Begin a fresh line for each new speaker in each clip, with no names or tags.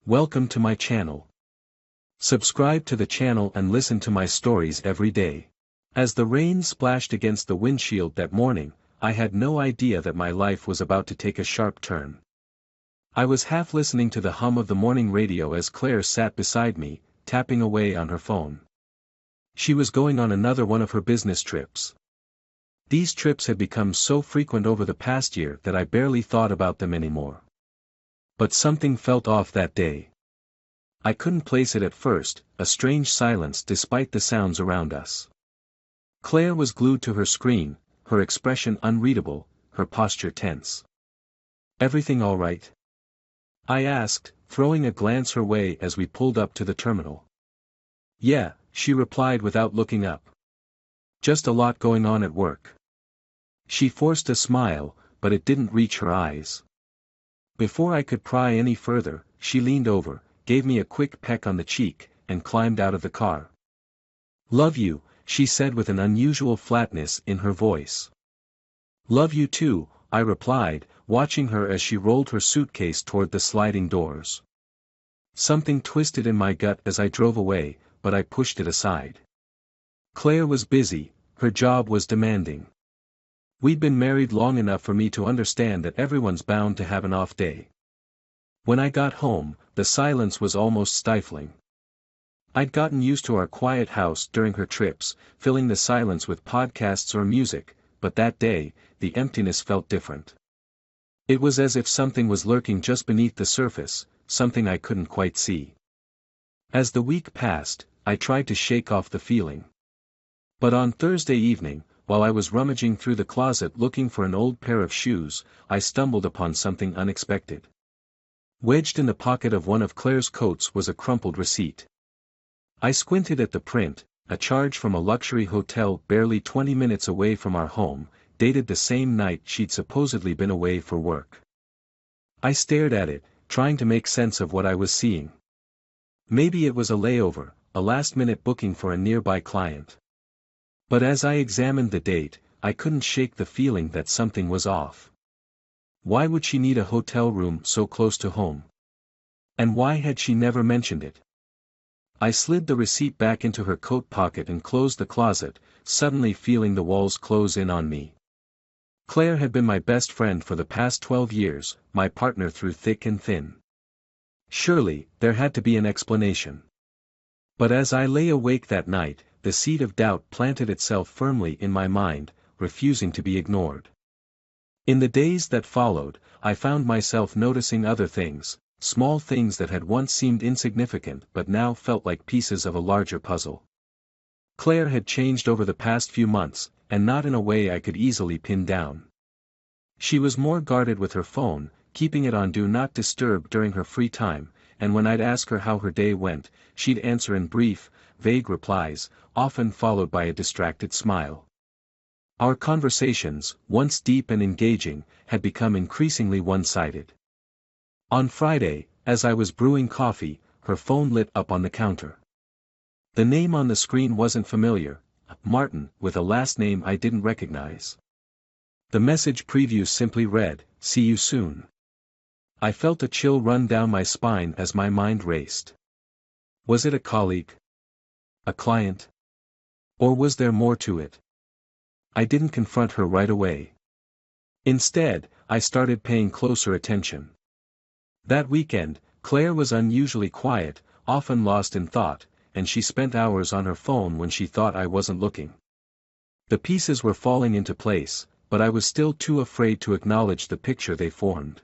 Welcome to my channel. Subscribe to the channel and listen to my stories every day. As the rain splashed against the windshield that morning, I had no idea that my life was about to take a sharp turn. I was half listening to the hum of the morning radio as Claire sat beside me, tapping away on her phone. She was going on another one of her business trips. These trips had become so frequent over the past year that I barely thought about them anymore. But something felt off that day. I couldn't place it at first, a strange silence despite the sounds around us. Claire was glued to her screen, her expression unreadable, her posture tense. "Everything all right?" I asked, throwing a glance her way as we pulled up to the terminal. "Yeah," she replied without looking up. "Just a lot going on at work." She forced a smile, but it didn't reach her eyes. Before I could pry any further, she leaned over, gave me a quick peck on the cheek, and climbed out of the car. "Love you," she said with an unusual flatness in her voice. "Love you too," I replied, watching her as she rolled her suitcase toward the sliding doors. Something twisted in my gut as I drove away, but I pushed it aside. Claire was busy, her job was demanding. We'd been married long enough for me to understand that everyone's bound to have an off day. When I got home, the silence was almost stifling. I'd gotten used to our quiet house during her trips, filling the silence with podcasts or music, but that day, the emptiness felt different. It was as if something was lurking just beneath the surface, something I couldn't quite see. As the week passed, I tried to shake off the feeling. But on Thursday evening, while I was rummaging through the closet looking for an old pair of shoes, I stumbled upon something unexpected. Wedged in the pocket of one of Claire's coats was a crumpled receipt. I squinted at the print, a charge from a luxury hotel barely 20 minutes away from our home, dated the same night she'd supposedly been away for work. I stared at it, trying to make sense of what I was seeing. Maybe it was a layover, a last-minute booking for a nearby client. But as I examined the date, I couldn't shake the feeling that something was off. Why would she need a hotel room so close to home? And why had she never mentioned it? I slid the receipt back into her coat pocket and closed the closet, suddenly feeling the walls close in on me. Claire had been my best friend for the past 12 years, my partner through thick and thin. Surely, there had to be an explanation. But as I lay awake that night, the seed of doubt planted itself firmly in my mind, refusing to be ignored. In the days that followed, I found myself noticing other things, small things that had once seemed insignificant but now felt like pieces of a larger puzzle. Claire had changed over the past few months, and not in a way I could easily pin down. She was more guarded with her phone, keeping it on Do Not Disturb during her free time, and when I'd ask her how her day went, she'd answer in brief, vague replies, often followed by a distracted smile. Our conversations, once deep and engaging, had become increasingly one-sided. On Friday, as I was brewing coffee, her phone lit up on the counter. The name on the screen wasn't familiar, Martin, with a last name I didn't recognize. The message preview simply read, "See you soon." I felt a chill run down my spine as my mind raced. Was it a colleague? A client? Or was there more to it? I didn't confront her right away. Instead, I started paying closer attention. That weekend, Claire was unusually quiet, often lost in thought, and she spent hours on her phone when she thought I wasn't looking. The pieces were falling into place, but I was still too afraid to acknowledge the picture they formed.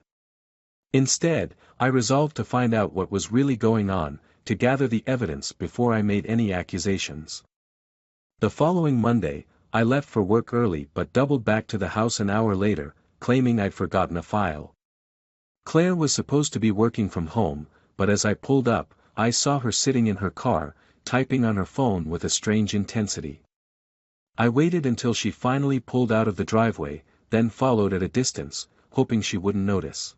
Instead, I resolved to find out what was really going on, to gather the evidence before I made any accusations. The following Monday, I left for work early but doubled back to the house an hour later, claiming I'd forgotten a file. Claire was supposed to be working from home, but as I pulled up, I saw her sitting in her car, typing on her phone with a strange intensity. I waited until she finally pulled out of the driveway, then followed at a distance, hoping she wouldn't notice.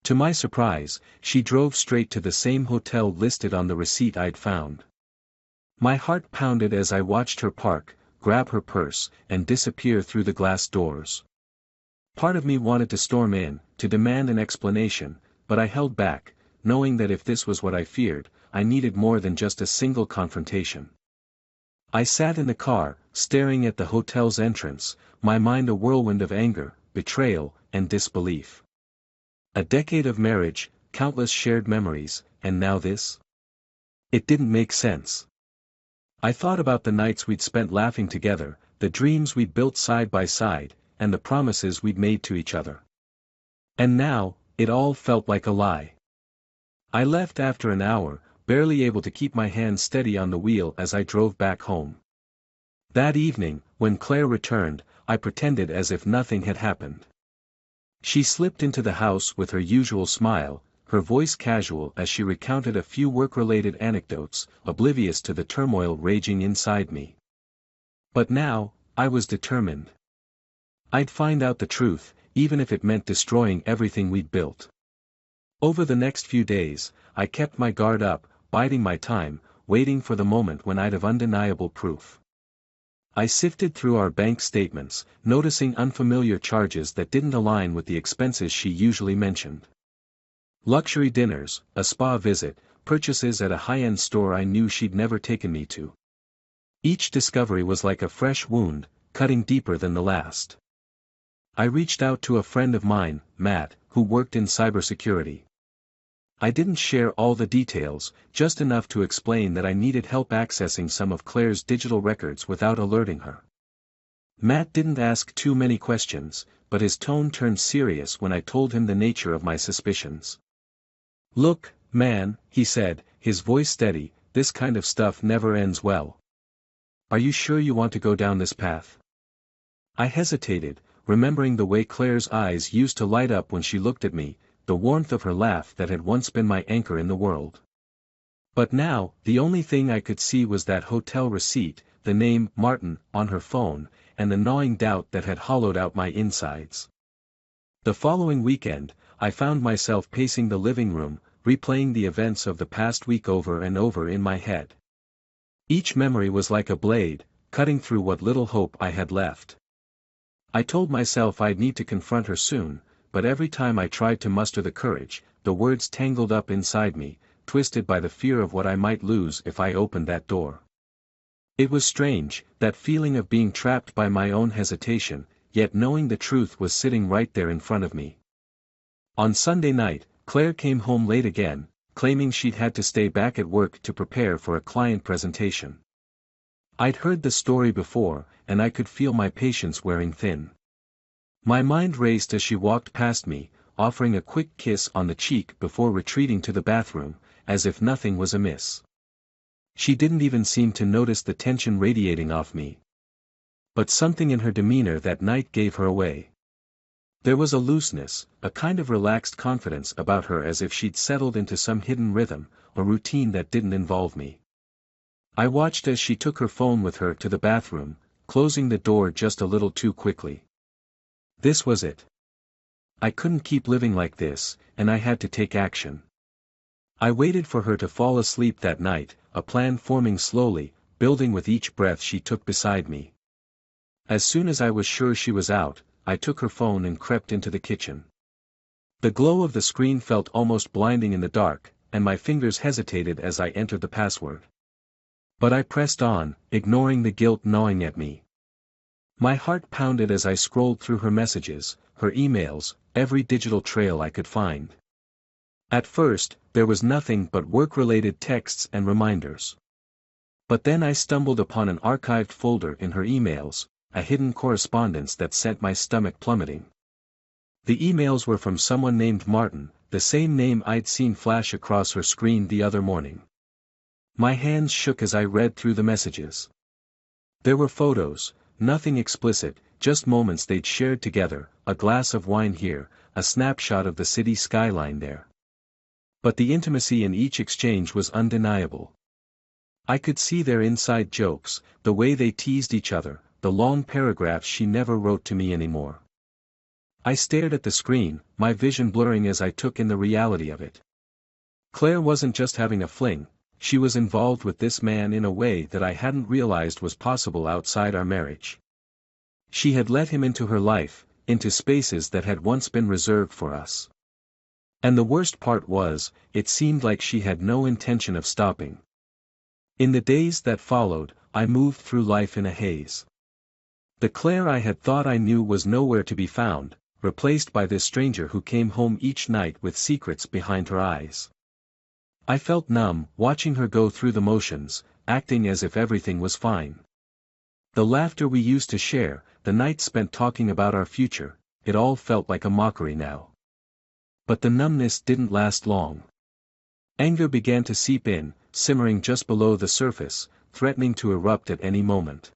To my surprise, she drove straight to the same hotel listed on the receipt I'd found. My heart pounded as I watched her park, grab her purse, and disappear through the glass doors. Part of me wanted to storm in, to demand an explanation, but I held back, knowing that if this was what I feared, I needed more than just a single confrontation. I sat in the car, staring at the hotel's entrance, my mind a whirlwind of anger, betrayal, and disbelief. A decade of marriage, countless shared memories, and now this? It didn't make sense. I thought about the nights we'd spent laughing together, the dreams we'd built side by side, and the promises we'd made to each other. And now, it all felt like a lie. I left after an hour, barely able to keep my hands steady on the wheel as I drove back home. That evening, when Claire returned, I pretended as if nothing had happened. She slipped into the house with her usual smile, her voice casual as she recounted a few work-related anecdotes, oblivious to the turmoil raging inside me. But now, I was determined. I'd find out the truth, even if it meant destroying everything we'd built. Over the next few days, I kept my guard up, biding my time, waiting for the moment when I'd have undeniable proof. I sifted through our bank statements, noticing unfamiliar charges that didn't align with the expenses she usually mentioned. Luxury dinners, a spa visit, purchases at a high-end store I knew she'd never taken me to. Each discovery was like a fresh wound, cutting deeper than the last. I reached out to a friend of mine, Matt, who worked in cybersecurity. I didn't share all the details, just enough to explain that I needed help accessing some of Claire's digital records without alerting her. Matt didn't ask too many questions, but his tone turned serious when I told him the nature of my suspicions. "Look, man," he said, his voice steady, "this kind of stuff never ends well. Are you sure you want to go down this path?" I hesitated, remembering the way Claire's eyes used to light up when she looked at me, the warmth of her laugh that had once been my anchor in the world. But now, the only thing I could see was that hotel receipt, the name Martin on her phone, and the gnawing doubt that had hollowed out my insides. The following weekend, I found myself pacing the living room, replaying the events of the past week over and over in my head. Each memory was like a blade, cutting through what little hope I had left. I told myself I'd need to confront her soon, but every time I tried to muster the courage, the words tangled up inside me, twisted by the fear of what I might lose if I opened that door. It was strange, that feeling of being trapped by my own hesitation, yet knowing the truth was sitting right there in front of me. On Sunday night, Claire came home late again, claiming she'd had to stay back at work to prepare for a client presentation. I'd heard the story before, and I could feel my patience wearing thin. My mind raced as she walked past me, offering a quick kiss on the cheek before retreating to the bathroom, as if nothing was amiss. She didn't even seem to notice the tension radiating off me. But something in her demeanor that night gave her away. There was a looseness, a kind of relaxed confidence about her, as if she'd settled into some hidden rhythm, a routine that didn't involve me. I watched as she took her phone with her to the bathroom, closing the door just a little too quickly. This was it. I couldn't keep living like this, and I had to take action. I waited for her to fall asleep that night, a plan forming slowly, building with each breath she took beside me. As soon as I was sure she was out, I took her phone and crept into the kitchen. The glow of the screen felt almost blinding in the dark, and my fingers hesitated as I entered the password. But I pressed on, ignoring the guilt gnawing at me. My heart pounded as I scrolled through her messages, her emails, every digital trail I could find. At first, there was nothing but work-related texts and reminders. But then I stumbled upon an archived folder in her emails, a hidden correspondence that sent my stomach plummeting. The emails were from someone named Martin, the same name I'd seen flash across her screen the other morning. My hands shook as I read through the messages. There were photos, nothing explicit, just moments they'd shared together, a glass of wine here, a snapshot of the city skyline there. But the intimacy in each exchange was undeniable. I could see their inside jokes, the way they teased each other, the long paragraphs she never wrote to me anymore. I stared at the screen, my vision blurring as I took in the reality of it. Claire wasn't just having a fling, she was involved with this man in a way that I hadn't realized was possible outside our marriage. She had let him into her life, into spaces that had once been reserved for us. And the worst part was, it seemed like she had no intention of stopping. In the days that followed, I moved through life in a haze. The Claire I had thought I knew was nowhere to be found, replaced by this stranger who came home each night with secrets behind her eyes. I felt numb, watching her go through the motions, acting as if everything was fine. The laughter we used to share, the nights spent talking about our future, it all felt like a mockery now. But the numbness didn't last long. Anger began to seep in, simmering just below the surface, threatening to erupt at any moment.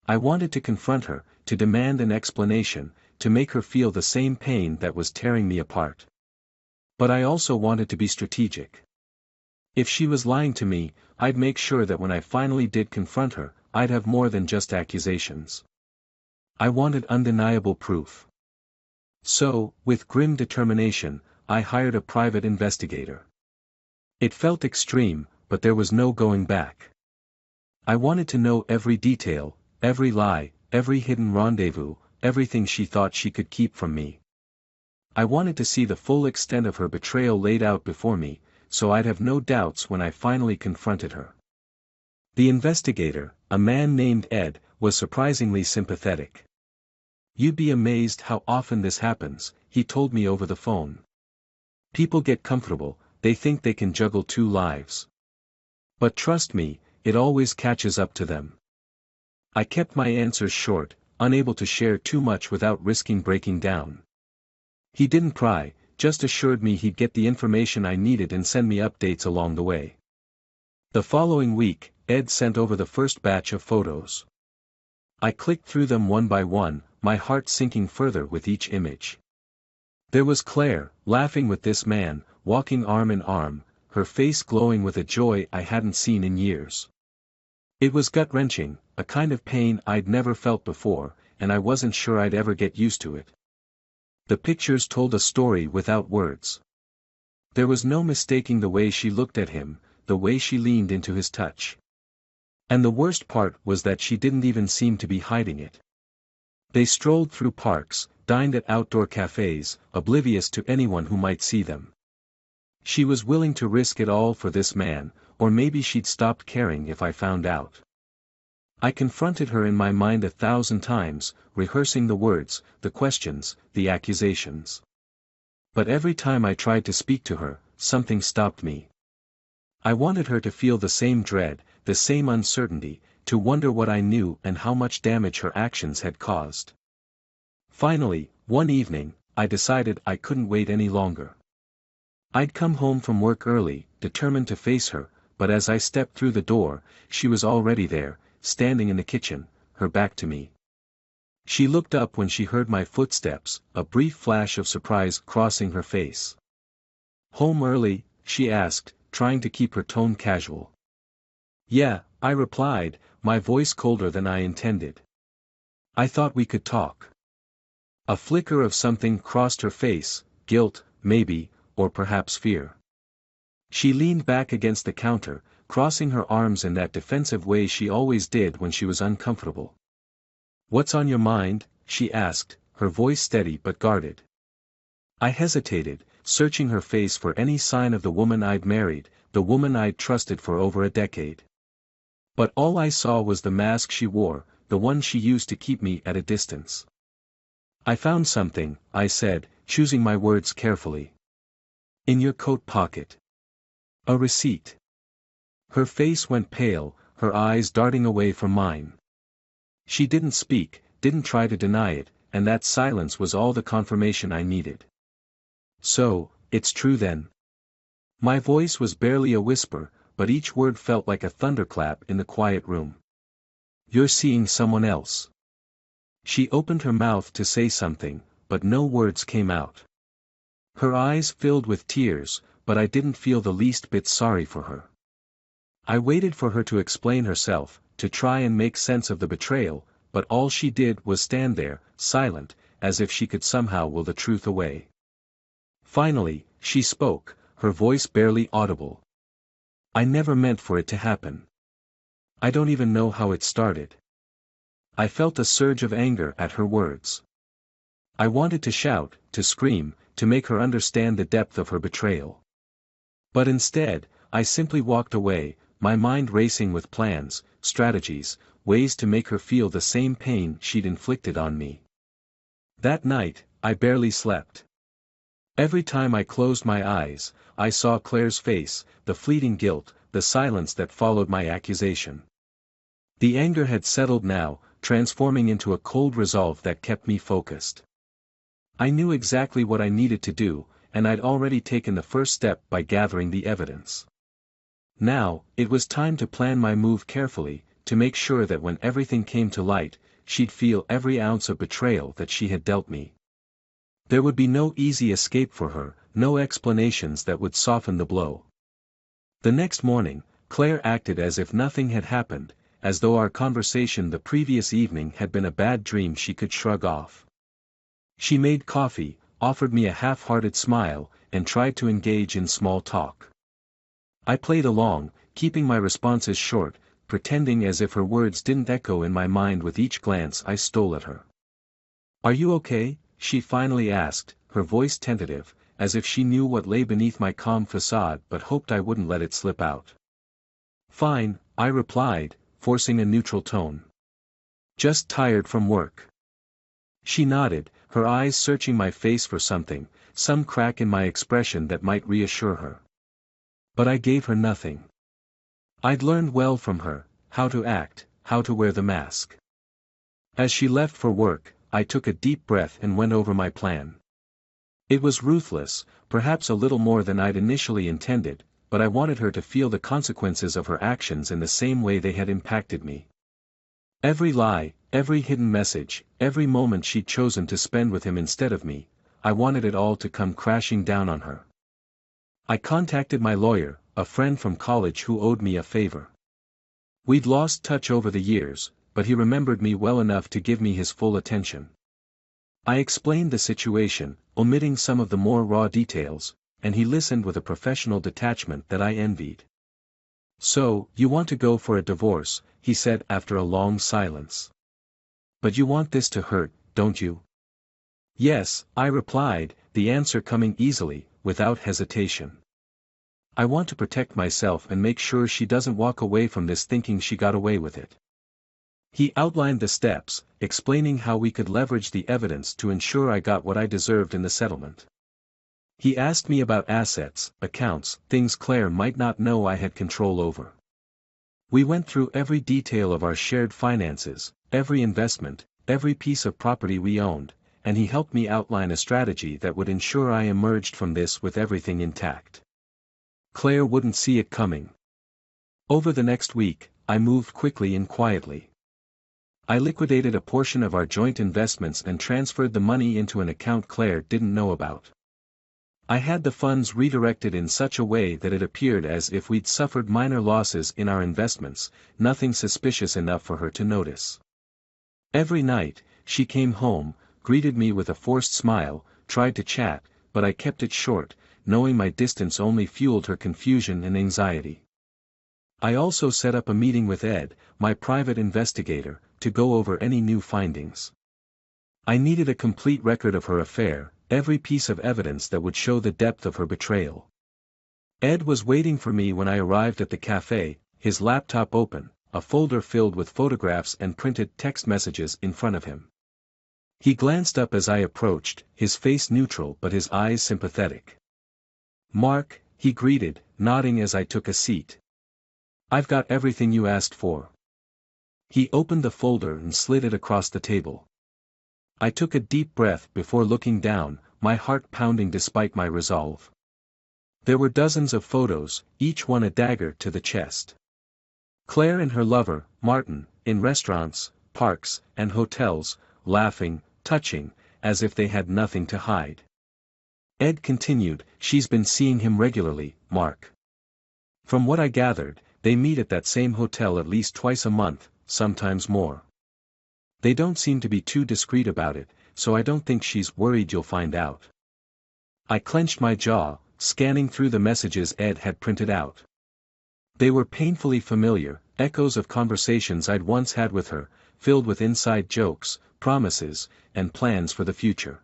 I wanted to confront her, to demand an explanation, to make her feel the same pain that was tearing me apart. But I also wanted to be strategic. If she was lying to me, I'd make sure that when I finally did confront her, I'd have more than just accusations. I wanted undeniable proof. So, with grim determination, I hired a private investigator. It felt extreme, but there was no going back. I wanted to know every detail, every lie, every hidden rendezvous, everything she thought she could keep from me. I wanted to see the full extent of her betrayal laid out before me, so I'd have no doubts when I finally confronted her. The investigator, a man named Ed, was surprisingly sympathetic. "You'd be amazed how often this happens," he told me over the phone. "People get comfortable, they think they can juggle two lives. But trust me, it always catches up to them." I kept my answers short, unable to share too much without risking breaking down. He didn't pry, just assured me he'd get the information I needed and send me updates along the way. The following week, Ed sent over the first batch of photos. I clicked through them one by one, my heart sinking further with each image. There was Claire, laughing with this man, walking arm in arm, her face glowing with a joy I hadn't seen in years. It was gut-wrenching, a kind of pain I'd never felt before, and I wasn't sure I'd ever get used to it. The pictures told a story without words. There was no mistaking the way she looked at him, the way she leaned into his touch. And the worst part was that she didn't even seem to be hiding it. They strolled through parks, dined at outdoor cafes, oblivious to anyone who might see them. She was willing to risk it all for this man, or maybe she'd stopped caring if I found out. I confronted her in my mind 1,000 times, rehearsing the words, the questions, the accusations. But every time I tried to speak to her, something stopped me. I wanted her to feel the same dread, the same uncertainty, to wonder what I knew and how much damage her actions had caused. Finally, one evening, I decided I couldn't wait any longer. I'd come home from work early, determined to face her, but as I stepped through the door, she was already there, standing in the kitchen, her back to me. She looked up when she heard my footsteps, a brief flash of surprise crossing her face. "Home early?" she asked, trying to keep her tone casual. "Yeah," I replied, my voice colder than I intended. "I thought we could talk." A flicker of something crossed her face, guilt, maybe, or perhaps fear. She leaned back against the counter, crossing her arms in that defensive way she always did when she was uncomfortable. "What's on your mind?" she asked, her voice steady but guarded. I hesitated, searching her face for any sign of the woman I'd married, the woman I'd trusted for over a decade. But all I saw was the mask she wore, the one she used to keep me at a distance. "I found something," I said, choosing my words carefully. "In your coat pocket. A receipt." Her face went pale, her eyes darting away from mine. She didn't speak, didn't try to deny it, and that silence was all the confirmation I needed. "So, it's true then?" My voice was barely a whisper, but each word felt like a thunderclap in the quiet room. "You're seeing someone else." She opened her mouth to say something, but no words came out. Her eyes filled with tears, but I didn't feel the least bit sorry for her. I waited for her to explain herself, to try and make sense of the betrayal, but all she did was stand there, silent, as if she could somehow will the truth away. Finally, she spoke, her voice barely audible. "I never meant for it to happen. I don't even know how it started." I felt a surge of anger at her words. I wanted to shout, to scream, to make her understand the depth of her betrayal. But instead, I simply walked away, my mind racing with plans, strategies, ways to make her feel the same pain she'd inflicted on me. That night, I barely slept. Every time I closed my eyes, I saw Claire's face, the fleeting guilt, the silence that followed my accusation. The anger had settled now, transforming into a cold resolve that kept me focused. I knew exactly what I needed to do, and I'd already taken the first step by gathering the evidence. Now, it was time to plan my move carefully, to make sure that when everything came to light, she'd feel every ounce of betrayal that she had dealt me. There would be no easy escape for her, no explanations that would soften the blow. The next morning, Claire acted as if nothing had happened, as though our conversation the previous evening had been a bad dream she could shrug off. She made coffee, offered me a half-hearted smile, and tried to engage in small talk. I played along, keeping my responses short, pretending as if her words didn't echo in my mind with each glance I stole at her. "Are you okay?" she finally asked, her voice tentative, as if she knew what lay beneath my calm facade but hoped I wouldn't let it slip out. "Fine," I replied, forcing a neutral tone. "Just tired from work." She nodded, her eyes searching my face for something, some crack in my expression that might reassure her. But I gave her nothing. I'd learned well from her, how to act, how to wear the mask. As she left for work, I took a deep breath and went over my plan. It was ruthless, perhaps a little more than I'd initially intended, but I wanted her to feel the consequences of her actions in the same way they had impacted me. Every lie, every hidden message, every moment she'd chosen to spend with him instead of me, I wanted it all to come crashing down on her. I contacted my lawyer, a friend from college who owed me a favor. We'd lost touch over the years, but he remembered me well enough to give me his full attention. I explained the situation, omitting some of the more raw details, and he listened with a professional detachment that I envied. "So, you want to go for a divorce," he said after a long silence. "But you want this to hurt, don't you?" "Yes," I replied, the answer coming easily, without hesitation. "I want to protect myself and make sure she doesn't walk away from this thinking she got away with it." He outlined the steps, explaining how we could leverage the evidence to ensure I got what I deserved in the settlement. He asked me about assets, accounts, things Claire might not know I had control over. We went through every detail of our shared finances, every investment, every piece of property we owned, and he helped me outline a strategy that would ensure I emerged from this with everything intact. Claire wouldn't see it coming. Over the next week, I moved quickly and quietly. I liquidated a portion of our joint investments and transferred the money into an account Claire didn't know about. I had the funds redirected in such a way that it appeared as if we'd suffered minor losses in our investments, nothing suspicious enough for her to notice. Every night, she came home, greeted me with a forced smile, tried to chat, but I kept it short, knowing my distance only fueled her confusion and anxiety. I also set up a meeting with Ed, my private investigator, to go over any new findings. I needed a complete record of her affair, every piece of evidence that would show the depth of her betrayal. Ed was waiting for me when I arrived at the cafe, his laptop open, a folder filled with photographs and printed text messages in front of him. He glanced up as I approached, his face neutral but his eyes sympathetic. "Mark," he greeted, nodding as I took a seat. "I've got everything you asked for." He opened the folder and slid it across the table. I took a deep breath before looking down, my heart pounding despite my resolve. There were dozens of photos, each one a dagger to the chest. Claire and her lover, Martin, in restaurants, parks, and hotels, laughing, touching, as if they had nothing to hide. Ed continued, "She's been seeing him regularly, Mark. From what I gathered, they meet at that same hotel at least twice a month, sometimes more. They don't seem to be too discreet about it, so I don't think she's worried you'll find out." I clenched my jaw, scanning through the messages Ed had printed out. They were painfully familiar, echoes of conversations I'd once had with her, filled with inside jokes, promises, and plans for the future.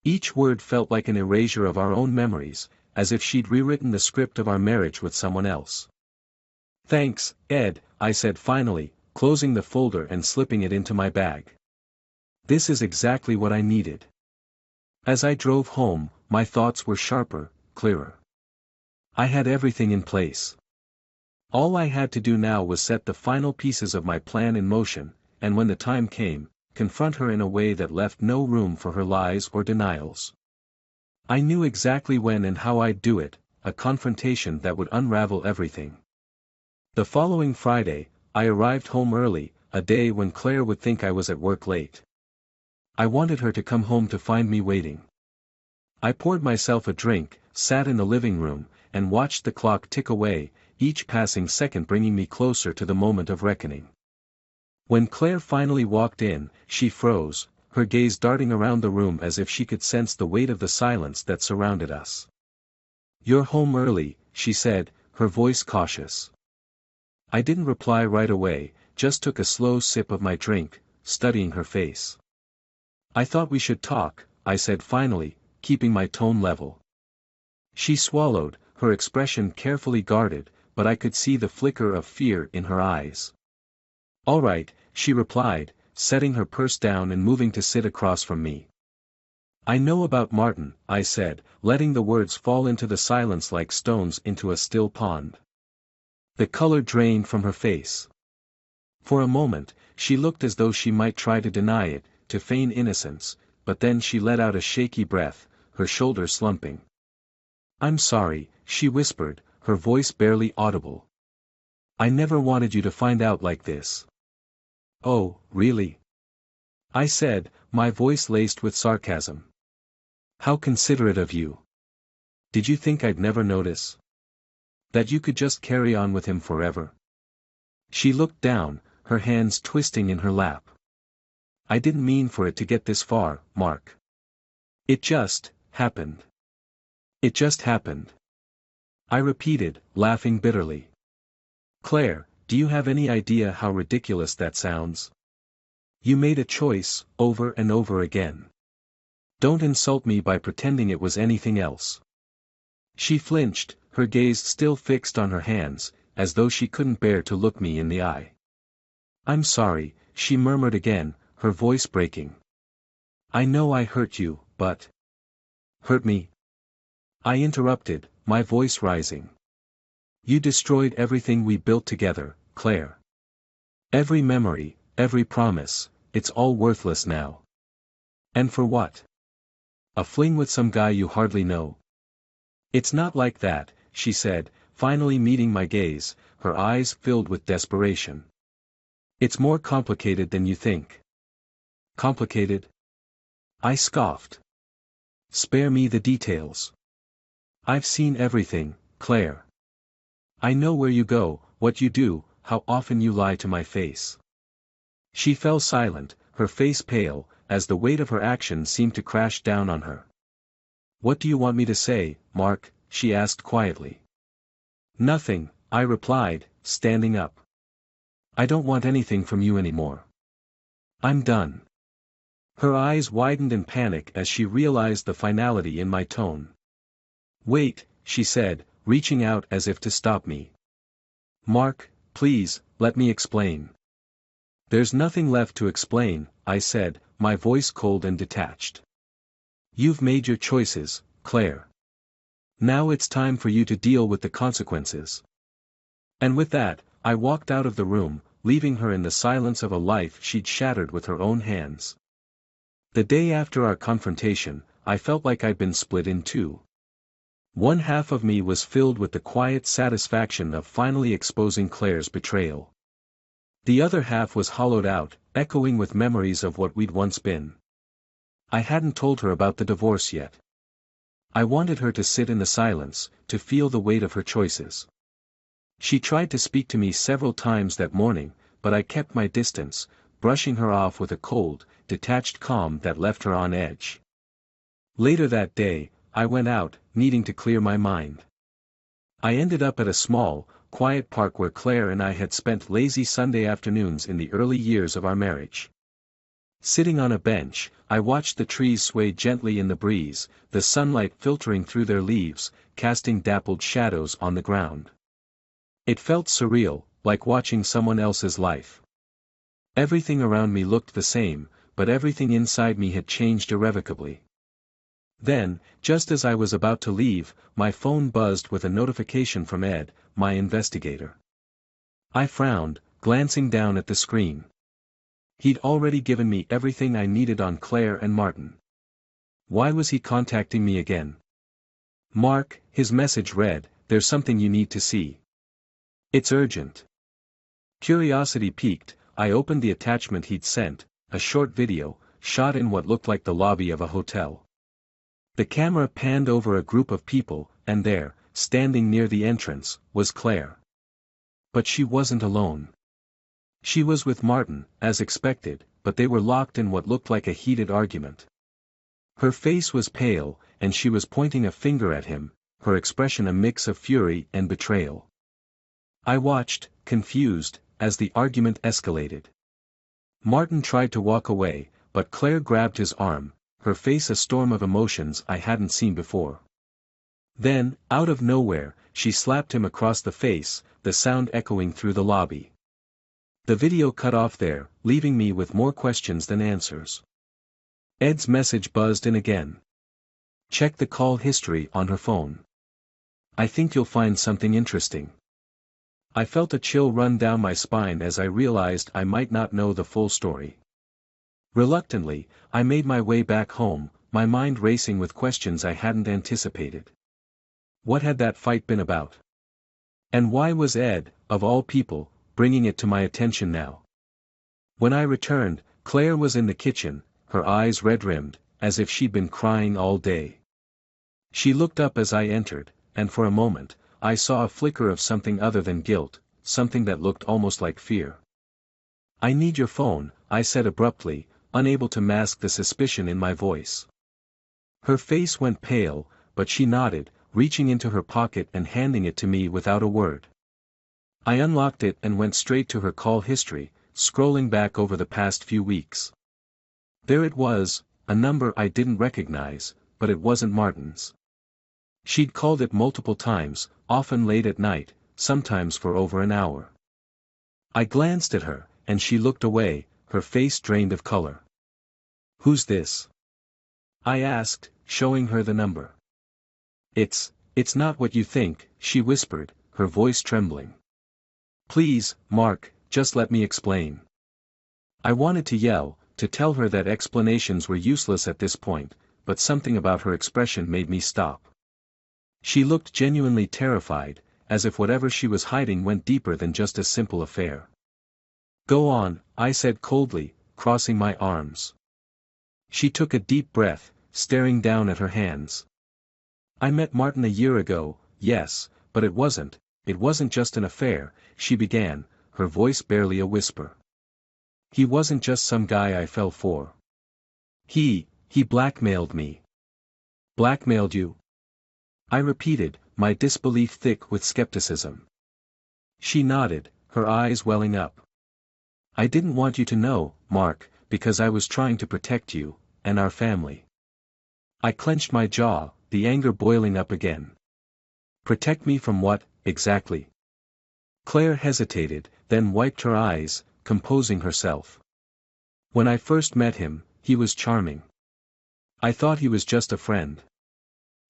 Each word felt like an erasure of our own memories, as if she'd rewritten the script of our marriage with someone else. "Thanks, Ed," I said finally, closing the folder and slipping it into my bag. "This is exactly what I needed." As I drove home, my thoughts were sharper, clearer. I had everything in place. All I had to do now was set the final pieces of my plan in motion, and when the time came, confront her in a way that left no room for her lies or denials. I knew exactly when and how I'd do it, a confrontation that would unravel everything. The following Friday, I arrived home early, a day when Claire would think I was at work late. I wanted her to come home to find me waiting. I poured myself a drink, sat in the living room, and watched the clock tick away, each passing second bringing me closer to the moment of reckoning. When Claire finally walked in, she froze, her gaze darting around the room as if she could sense the weight of the silence that surrounded us. "You're home early," she said, her voice cautious. I didn't reply right away, just took a slow sip of my drink, studying her face. "I thought we should talk," I said finally, keeping my tone level. She swallowed, her expression carefully guarded, but I could see the flicker of fear in her eyes. "All right," she replied, setting her purse down and moving to sit across from me. "I know about Martin," I said, letting the words fall into the silence like stones into a still pond. The color drained from her face. For a moment, she looked as though she might try to deny it, to feign innocence, but then she let out a shaky breath, her shoulders slumping. "I'm sorry," she whispered, her voice barely audible. "I never wanted you to find out like this." "Oh, really?" I said, my voice laced with sarcasm. "How considerate of you. Did you think I'd never notice? That you could just carry on with him forever?" She looked down, her hands twisting in her lap. "I didn't mean for it to get this far, Mark. It just happened. It just happened." I repeated, laughing bitterly. "Claire, do you have any idea how ridiculous that sounds? You made a choice, over and over again. Don't insult me by pretending it was anything else." She flinched, her gaze still fixed on her hands, as though she couldn't bear to look me in the eye. "I'm sorry," she murmured again, her voice breaking. "I know I hurt you, but—" "Hurt me?" I interrupted, my voice rising. "You destroyed everything we built together, Claire. Every memory, every promise, it's all worthless now. And for what? A fling with some guy you hardly know?" "It's not like that," she said, finally meeting my gaze, her eyes filled with desperation. "It's more complicated than you think." "Complicated?" I scoffed. "Spare me the details. I've seen everything, Claire. I know where you go, what you do, how often you lie to my face." She fell silent, her face pale, as the weight of her actions seemed to crash down on her. "What do you want me to say, Mark?" she asked quietly. "Nothing," I replied, standing up. "I don't want anything from you anymore. I'm done." Her eyes widened in panic as she realized the finality in my tone. "Wait," she said, reaching out as if to stop me. "Mark, please, let me explain." "There's nothing left to explain," I said, my voice cold and detached. "You've made your choices, Claire. Now it's time for you to deal with the consequences." And with that, I walked out of the room, leaving her in the silence of a life she'd shattered with her own hands. The day after our confrontation, I felt like I'd been split in two. One half of me was filled with the quiet satisfaction of finally exposing Claire's betrayal. The other half was hollowed out, echoing with memories of what we'd once been. I hadn't told her about the divorce yet. I wanted her to sit in the silence, to feel the weight of her choices. She tried to speak to me several times that morning, but I kept my distance, brushing her off with a cold, detached calm that left her on edge. Later that day, I went out, needing to clear my mind. I ended up at a small, quiet park where Claire and I had spent lazy Sunday afternoons in the early years of our marriage. Sitting on a bench, I watched the trees sway gently in the breeze, the sunlight filtering through their leaves, casting dappled shadows on the ground. It felt surreal, like watching someone else's life. Everything around me looked the same, but everything inside me had changed irrevocably. Then, just as I was about to leave, my phone buzzed with a notification from Ed, my investigator. I frowned, glancing down at the screen. He'd already given me everything I needed on Claire and Martin. Why was he contacting me again? "Mark," his message read, "there's something you need to see. It's urgent." Curiosity piqued, I opened the attachment he'd sent, a short video, shot in what looked like the lobby of a hotel. The camera panned over a group of people, and there, standing near the entrance, was Claire. But she wasn't alone. She was with Martin, as expected, but they were locked in what looked like a heated argument. Her face was pale, and she was pointing a finger at him, her expression a mix of fury and betrayal. I watched, confused, as the argument escalated. Martin tried to walk away, but Claire grabbed his arm, her face a storm of emotions I hadn't seen before. Then, out of nowhere, she slapped him across the face, the sound echoing through the lobby. The video cut off there, leaving me with more questions than answers. Ed's message buzzed in again. "Check the call history on her phone. I think you'll find something interesting." I felt a chill run down my spine as I realized I might not know the full story. Reluctantly, I made my way back home, my mind racing with questions I hadn't anticipated. What had that fight been about? And why was Ed, of all people, bringing it to my attention now? When I returned, Claire was in the kitchen, her eyes red-rimmed, as if she'd been crying all day. She looked up as I entered, and for a moment, I saw a flicker of something other than guilt, something that looked almost like fear. "I need your phone," I said abruptly, unable to mask the suspicion in my voice. Her face went pale, but she nodded, reaching into her pocket and handing it to me without a word. I unlocked it and went straight to her call history, scrolling back over the past few weeks. There it was, a number I didn't recognize, but it wasn't Martin's. She'd called it multiple times, often late at night, sometimes for over an hour. I glanced at her, and she looked away, her face drained of color. "Who's this?" I asked, showing her the number. It's not what you think," she whispered, her voice trembling. "Please, Mark, just let me explain." I wanted to yell, to tell her that explanations were useless at this point, but something about her expression made me stop. She looked genuinely terrified, as if whatever she was hiding went deeper than just a simple affair. "Go on," I said coldly, crossing my arms. She took a deep breath, staring down at her hands. "I met Martin a year ago, yes, but it wasn't just an affair," she began, her voice barely a whisper. "He wasn't just some guy I fell for. He blackmailed me." "Blackmailed you?" I repeated, my disbelief thick with skepticism. She nodded, her eyes welling up. "I didn't want you to know, Mark, because I was trying to protect you, and our family." I clenched my jaw, the anger boiling up again. "Protect me from what, exactly?" Claire hesitated, then wiped her eyes, composing herself. "When I first met him, he was charming. I thought he was just a friend.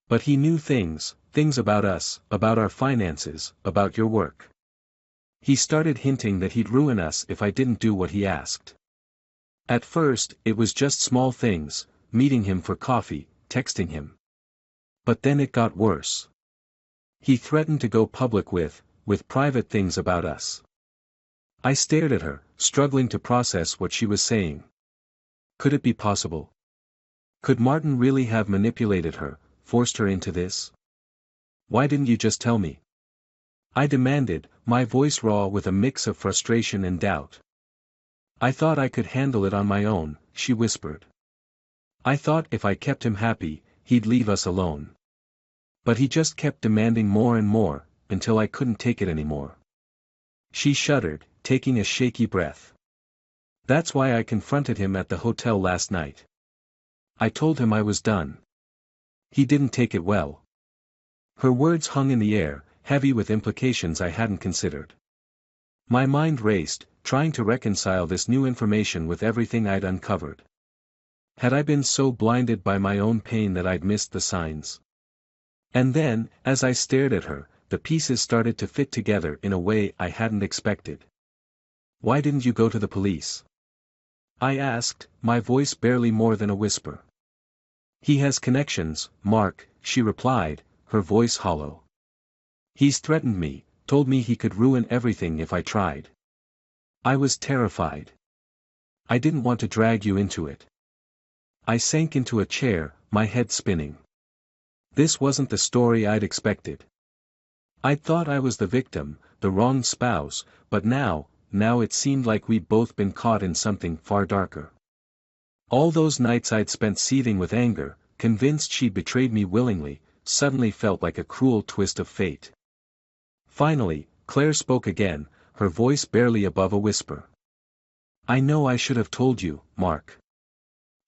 But he knew things about us, about our finances, about your work. He started hinting that he'd ruin us if I didn't do what he asked. At first, it was just small things, meeting him for coffee, texting him. But then it got worse. He threatened to go public with private things about us." I stared at her, struggling to process what she was saying. Could it be possible? Could Martin really have manipulated her, forced her into this? "Why didn't you just tell me?" I demanded, my voice raw with a mix of frustration and doubt. "I thought I could handle it on my own," she whispered. "I thought if I kept him happy, he'd leave us alone. But he just kept demanding more and more, until I couldn't take it anymore." She shuddered, taking a shaky breath. That's why I confronted him at the hotel last night. I told him I was done. He didn't take it well. Her words hung in the air, heavy with implications I hadn't considered. My mind raced, trying to reconcile this new information with everything I'd uncovered. Had I been so blinded by my own pain that I'd missed the signs? And then, as I stared at her, the pieces started to fit together in a way I hadn't expected. "Why didn't you go to the police?" I asked, my voice barely more than a whisper. "He has connections, Mark," she replied, her voice hollow. "He's threatened me, told me he could ruin everything if I tried." I was terrified. "I didn't want to drag you into it." I sank into a chair, my head spinning. This wasn't the story I'd expected. I'd thought I was the victim, the wronged spouse, but now it seemed like we'd both been caught in something far darker. All those nights I'd spent seething with anger, convinced she'd betrayed me willingly, suddenly felt like a cruel twist of fate. Finally, Claire spoke again, her voice barely above a whisper. "I know I should have told you, Mark.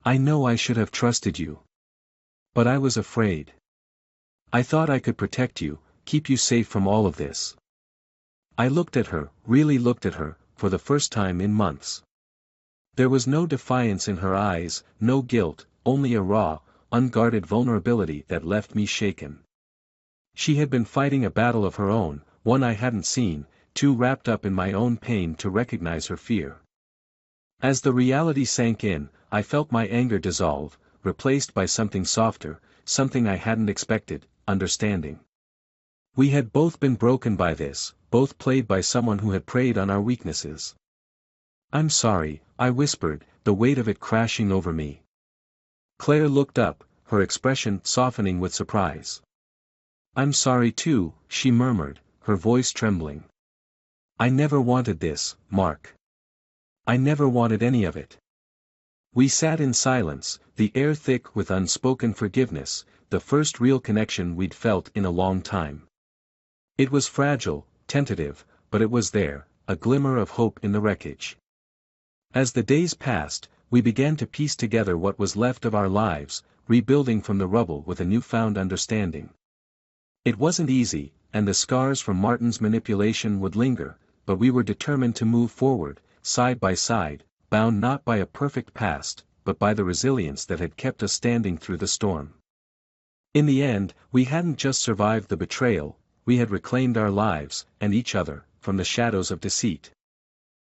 I know I should have trusted you. But I was afraid. I thought I could protect you, keep you safe from all of this." I looked at her, really looked at her, for the first time in months. There was no defiance in her eyes, no guilt, only a raw, unguarded vulnerability that left me shaken. She had been fighting a battle of her own, one I hadn't seen, too wrapped up in my own pain to recognize her fear. As the reality sank in, I felt my anger dissolve, replaced by something softer, something I hadn't expected, understanding. We had both been broken by this, both played by someone who had preyed on our weaknesses. "I'm sorry," I whispered, the weight of it crashing over me. Claire looked up, her expression softening with surprise. "I'm sorry too," she murmured, her voice trembling. "I never wanted this, Mark. I never wanted any of it." We sat in silence, the air thick with unspoken forgiveness, the first real connection we'd felt in a long time. It was fragile, tentative, but it was there, a glimmer of hope in the wreckage. As the days passed, we began to piece together what was left of our lives, rebuilding from the rubble with a newfound understanding. It wasn't easy, and the scars from Martin's manipulation would linger, but we were determined to move forward, side by side, bound not by a perfect past, but by the resilience that had kept us standing through the storm. In the end, we hadn't just survived the betrayal, we had reclaimed our lives, and each other, from the shadows of deceit.